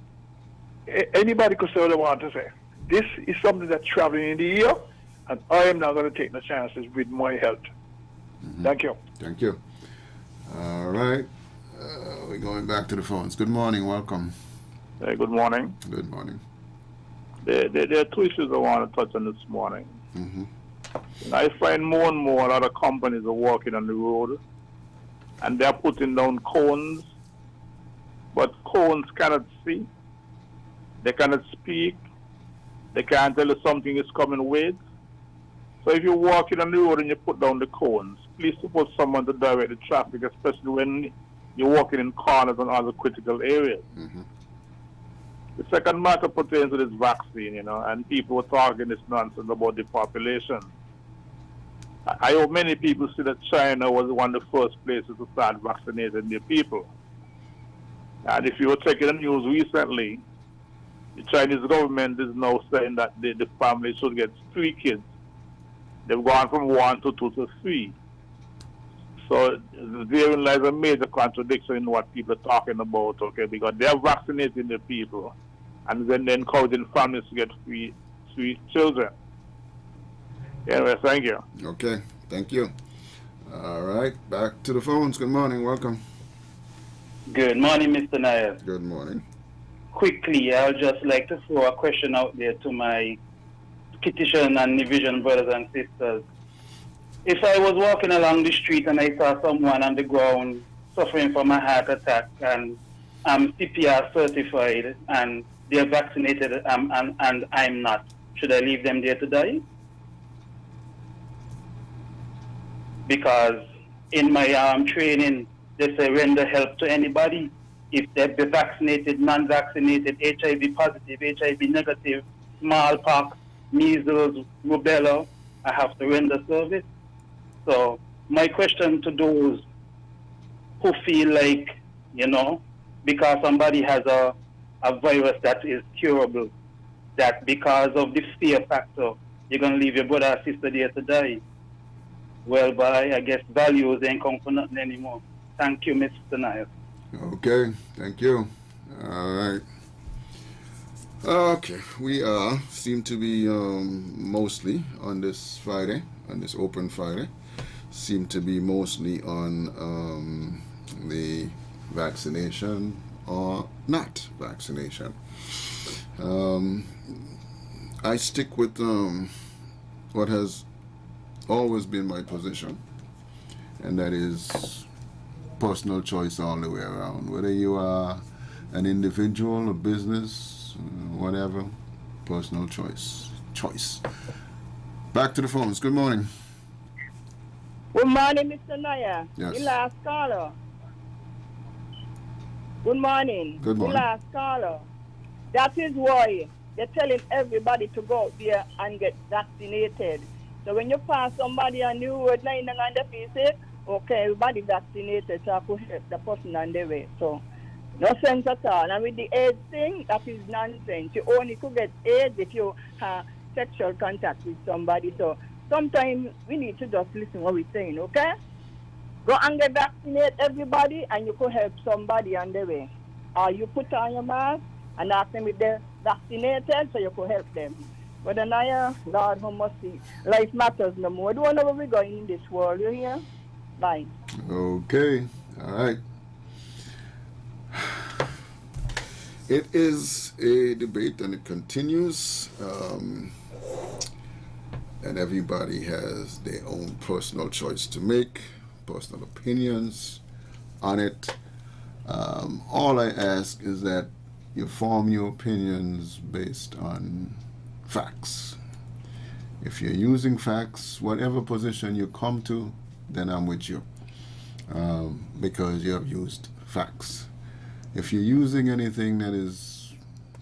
[SPEAKER 3] anybody could say what they want to say. This is something that's traveling in the air, and I am not going to take no chances with my health.
[SPEAKER 2] Mm-hmm.
[SPEAKER 3] Thank you.
[SPEAKER 2] Thank you. All right. We're going back to the phones. Good morning. Welcome.
[SPEAKER 17] Hey, good morning.
[SPEAKER 2] Good morning.
[SPEAKER 17] There are two issues I want to touch on this morning.
[SPEAKER 2] Mm-hmm.
[SPEAKER 19] I find more and more a lot of companies are walking on the road and they're putting down cones, but cones cannot see, they cannot speak, they can't tell you something is coming with. So if you're walking on the road and you put down the cones, please support someone to direct the traffic, especially when you're walking in corners and other critical areas.
[SPEAKER 2] Mm-hmm.
[SPEAKER 19] The second matter pertains to this vaccine, and people were talking this nonsense about the population. I hope many people see that China was one of the first places to start vaccinating their people. And if you were checking the news recently, the Chinese government is now saying that the family should get 3 kids. They've gone from 1 to 2 to 3. So therein lies a major contradiction in what people are talking about, okay, because they're vaccinating the people and then they're encouraging families to get 3 children. Anyway, thank you.
[SPEAKER 2] Okay, thank you. All right, back to the phones. Good morning, welcome.
[SPEAKER 16] Good morning, Mr. Nair.
[SPEAKER 2] Good morning.
[SPEAKER 16] Quickly, I would just like to throw a question out there to my Kittitian and Division brothers and sisters. If I was walking along the street and I saw someone on the ground suffering from a heart attack and I'm CPR certified and they're vaccinated and I'm not, should I leave them there to die? Because in my training, they say render help to anybody. If they're vaccinated, non-vaccinated, HIV positive, HIV negative, smallpox, measles, rubella, I have to render service. So my question to those who feel like, because somebody has a virus that is curable, that because of the fear factor, you're going to leave your brother or sister there to die. Well, I guess values ain't come for nothing anymore. Thank you, Mr. Nair.
[SPEAKER 2] Okay, thank you. All right. Okay, we seem to be mostly on this Friday, on this open Friday, seem to be mostly on the vaccination or not vaccination. I stick with what has always been my position, and that is personal choice all the way around. Whether you are an individual, a business, whatever, personal choice. Back to the phones. Good morning.
[SPEAKER 18] Good morning, Mr. Nair.
[SPEAKER 2] Yes.
[SPEAKER 18] The last caller. Good morning.
[SPEAKER 2] Good morning.
[SPEAKER 18] The last caller. That is why they're telling everybody to go out there and get vaccinated. So when you pass somebody on the road lying on the face, okay, everybody vaccinated, so I could help the person on the way. So no sense at all. And with the AIDS thing, that is nonsense. You only could get AIDS if you have sexual contact with somebody. So sometimes we need to just listen what we're saying, okay? Go and get vaccinated, everybody, and you could help somebody on the way. Or you put on your mask and ask them if they're vaccinated so you could help them. But then Lord, how much life matters no more. I don't know where we're going in this world, you hear? Bye.
[SPEAKER 2] Okay, all right. It is a debate and it continues, and everybody has their own personal choice to make, personal opinions on it. All I ask is that you form your opinions based on facts. If you're using facts, whatever position you come to, then I'm with you, because you have used facts. If you're using anything that is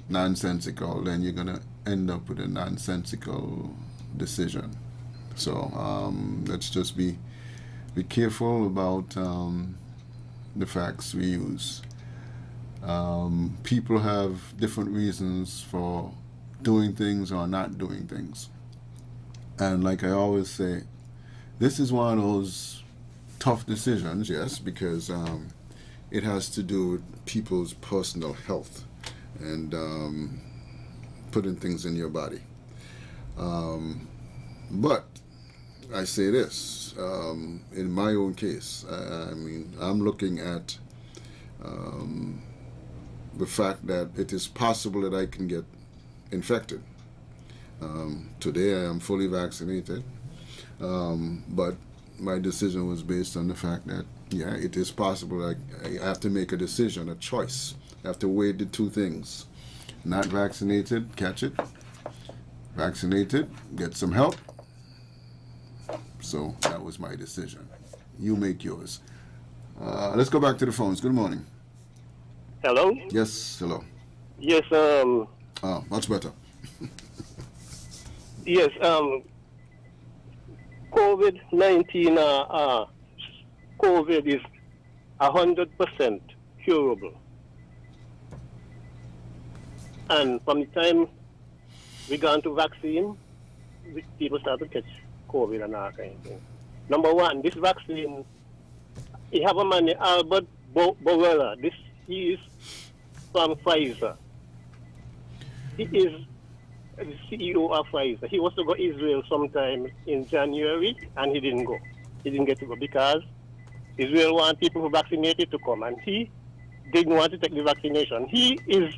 [SPEAKER 2] nonsensical, then you're going to end up with a nonsensical decision. So let's just be careful about the facts we use. People have different reasons for doing things or not doing things. And like I always say, this is one of those tough decisions, yes, because it has to do with people's personal health and putting things in your body. But I say this, in my own case, I mean, I'm looking at the fact that it is possible that I can get infected. Today I am fully vaccinated. But my decision was based on the fact that, yeah, it is possible. I have to make a decision, a choice. I have to weigh the two things. Not vaccinated, catch it. Vaccinated, get some help. So that was my decision. You make yours. Let's go back to the phones. Good morning.
[SPEAKER 20] Hello?
[SPEAKER 2] Yes, hello.
[SPEAKER 20] Yes,
[SPEAKER 2] much better.
[SPEAKER 20] yes, COVID-19, COVID is 100% curable. And from the time we got into vaccine, people start to catch COVID and all kind of thing. Number one, this vaccine, you have a man, Albert Bourla. He is from Pfizer. He is the CEO of Pfizer. He was to go to Israel sometime in January, and he didn't go. He didn't get to go because Israel wanted people who vaccinated to come, and he didn't want to take the vaccination. He is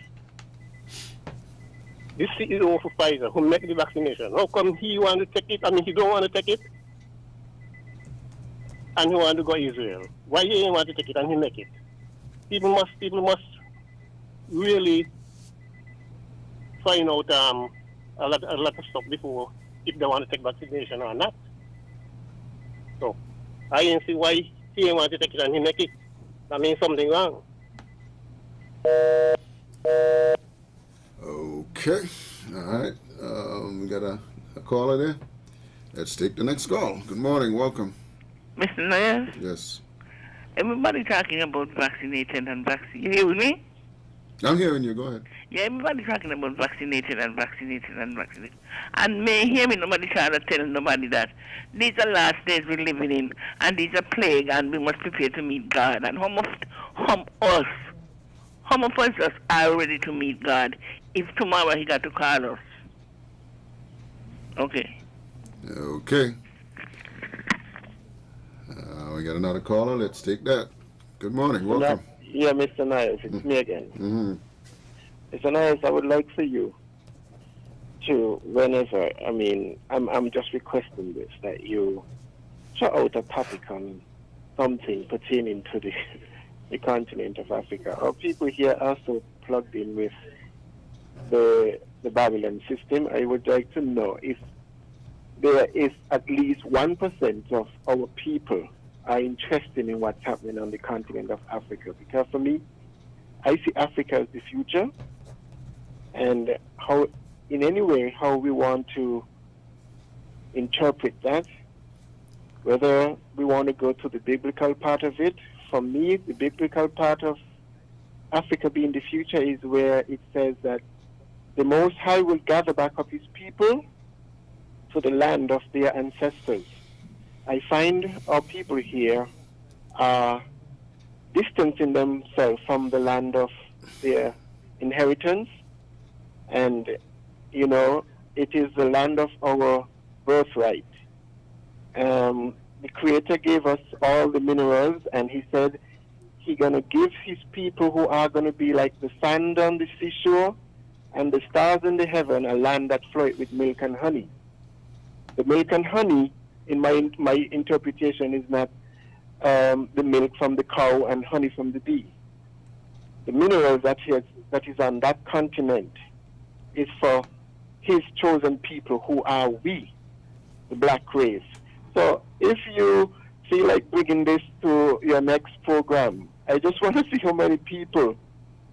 [SPEAKER 20] the CEO for Pfizer who make the vaccination. How come he want to take it? I mean, he don't want to take it, and he want to go to Israel. Why he didn't want to take it and he make it? People must really find out a lot of stuff before if they want to take vaccination or not. So I didn't see why he didn't want to take it and he make it. That means something wrong.
[SPEAKER 2] Okay. All right. We got a caller there. Let's take the next call. Good morning. Welcome.
[SPEAKER 21] Mr. Nair?
[SPEAKER 2] Yes.
[SPEAKER 21] Everybody talking about vaccinated and vaccinated. You hear with me?
[SPEAKER 2] I'm hearing you. Go ahead.
[SPEAKER 21] Yeah, everybody talking about vaccinated and vaccinated and vaccinated. And may hear me, nobody try to tell nobody that these are last days we're living in, and these are plague, and we must prepare to meet God. And how much of us are ready to meet God if tomorrow he got to call us? Okay.
[SPEAKER 2] Okay. We got another caller. Let's take that. Good morning. Welcome.
[SPEAKER 4] Yeah, Mr. Niles, it's me again.
[SPEAKER 2] Mm-hmm.
[SPEAKER 4] Mr. Niles, I would like for you to, whenever, I mean, I'm just requesting this, that you throw out a topic on something pertaining to the continent of Africa. Our people here are so plugged in with the Babylon system. I would like to know if there is at least 1% of our people are interested in what's happening on the continent of Africa. Because for me, I see Africa as the future, and how, in any way, how we want to interpret that, whether we want to go to the biblical part of it. For me, the biblical part of Africa being the future is where it says that the Most High will gather back up his people to the land of their ancestors. I find our people here are distancing themselves from the land of their inheritance, and, you know, it is the land of our birthright. The Creator gave us all the minerals, and he said he's going to give his people who are going to be like the sand on the seashore and the stars in the heaven, a land that floweth with milk and honey. The milk and honey, in my interpretation, is not the milk from the cow and honey from the bee. The minerals that is on that continent is for his chosen people, who are we, the black race. So if you feel like bringing this to your next program, I just want to see how many people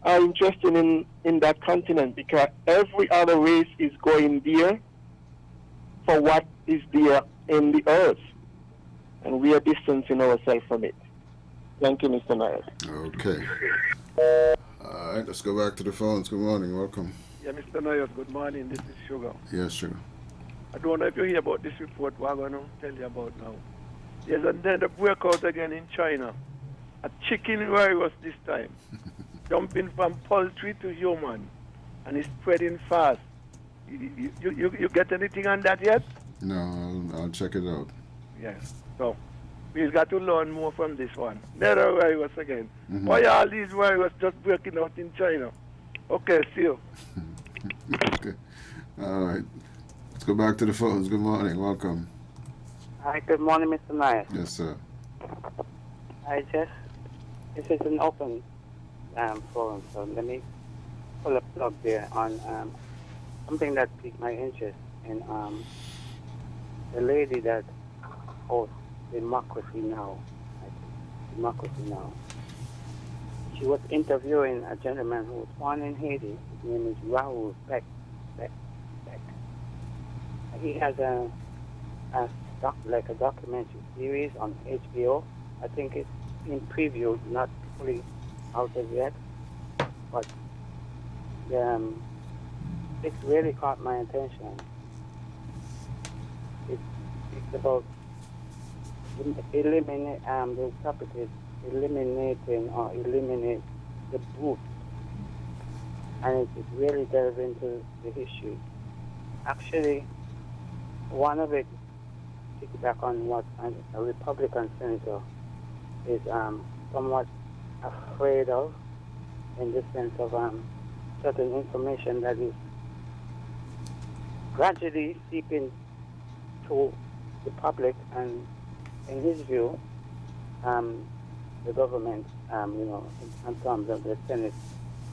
[SPEAKER 4] are interested in that continent, because every other race is going there for what is there in the earth, and we are distancing ourselves from it. Thank you, Mr. Niles.
[SPEAKER 2] Okay. All right, let's go back to the phones. Good morning. Welcome.
[SPEAKER 13] Yeah, Mr. Niles, good morning. This is Sugar.
[SPEAKER 2] Yes, Sugar.
[SPEAKER 13] I don't know if you hear about this report we're going to tell you about now. There's another breakout again in China. A chicken virus this time. Jumping from poultry to human. And it's spreading fast. You get anything on that yet?
[SPEAKER 2] No, I'll check it out.
[SPEAKER 13] Yes. So, we've got to learn more from this one. Another virus again.
[SPEAKER 2] Mm-hmm.
[SPEAKER 13] Why are all these viruses just breaking out in China? Okay, see you.
[SPEAKER 2] Okay. All right. Let's go back to the phones. Good morning. Welcome.
[SPEAKER 6] Hi, good morning, Mr. Myers.
[SPEAKER 2] Yes, sir.
[SPEAKER 6] This is an open forum, so let me pull a plug there on something that piqued my interest in the lady that hosts Democracy Now. Democracy Now. She was interviewing a gentleman who was born in Haiti. His name is Raoul Beck. He has a documentary series on HBO. I think it's in preview, not fully out as yet, but it really caught my attention. It's about the topic is eliminate the booth, and it really delves into the issue. Actually, one of it, piggyback on what a Republican senator is somewhat afraid of, in the sense of certain information that is gradually seeping to the public, and in his view, the government, in terms of the Senate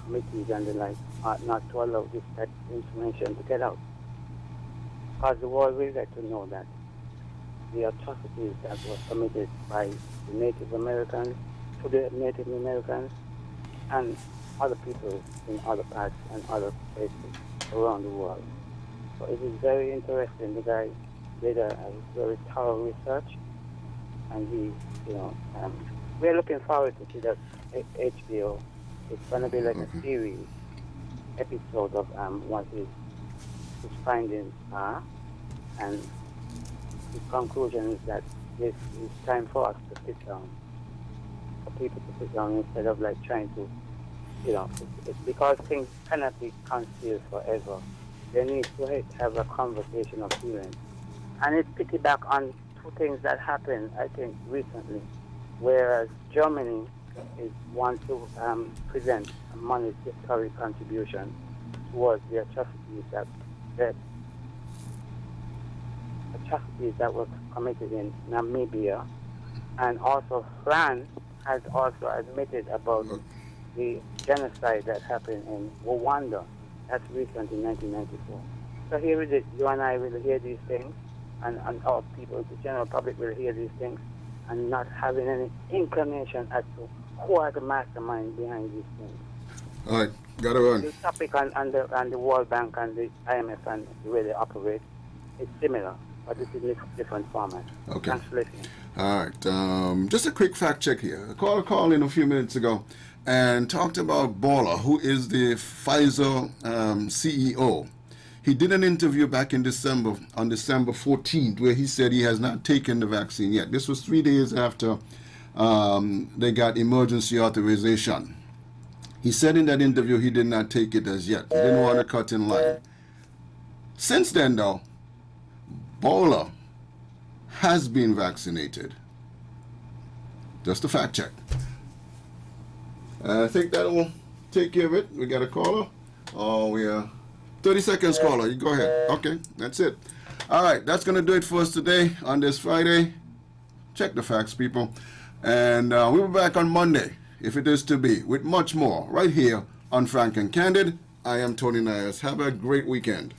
[SPEAKER 6] committees and the like, ought not to allow this type of information to get out. Because the world will get to know that the atrocities that were committed by the Native Americans, to the Native Americans, and other people in other parts and other places around the world. So it is very interesting. The guy did a very thorough research, and he, we're looking forward to see that HBO. It's going to be like a series episode of what his findings are, and his conclusion is that this is time for us to sit down, for people to sit down instead of like trying to, it's because things cannot be concealed forever. They need to have a conversation of feelings. And it's piggyback on two things that happened, I think, recently, whereas Germany wants to present a monetary contribution towards the atrocities that were committed in Namibia, and also France has also admitted about the genocide that happened in Rwanda. That's recent in 1994. So here it is. You and I will hear these things, and our people, the general public will hear these things, and not having any inclination as to who are the masterminds behind these things.
[SPEAKER 2] All right, gotta run.
[SPEAKER 6] The topic on the World Bank and the IMF and the way they operate is similar, but it's in a different format.
[SPEAKER 2] Okay.
[SPEAKER 6] Thanks for listening.
[SPEAKER 2] All right, just a quick fact check here. A caller called in a few minutes ago and talked about Bola, who is the Pfizer CEO. He did an interview back in December, on December 14th, where he said he has not taken the vaccine yet. This was 3 days after they got emergency authorization. He said in that interview he did not take it as yet. He didn't want to cut in line. Since then, though, Bola has been vaccinated. Just a fact check. I think that will take care of it. We got a caller. Oh, we are 30 seconds, caller. You go ahead. Okay, that's it. All right, that's going to do it for us today on this Friday. Check the facts, people. And we'll be back on Monday, if it is to be, with much more right here on Frank and Candid. I am Tony Nyers. Have a great weekend.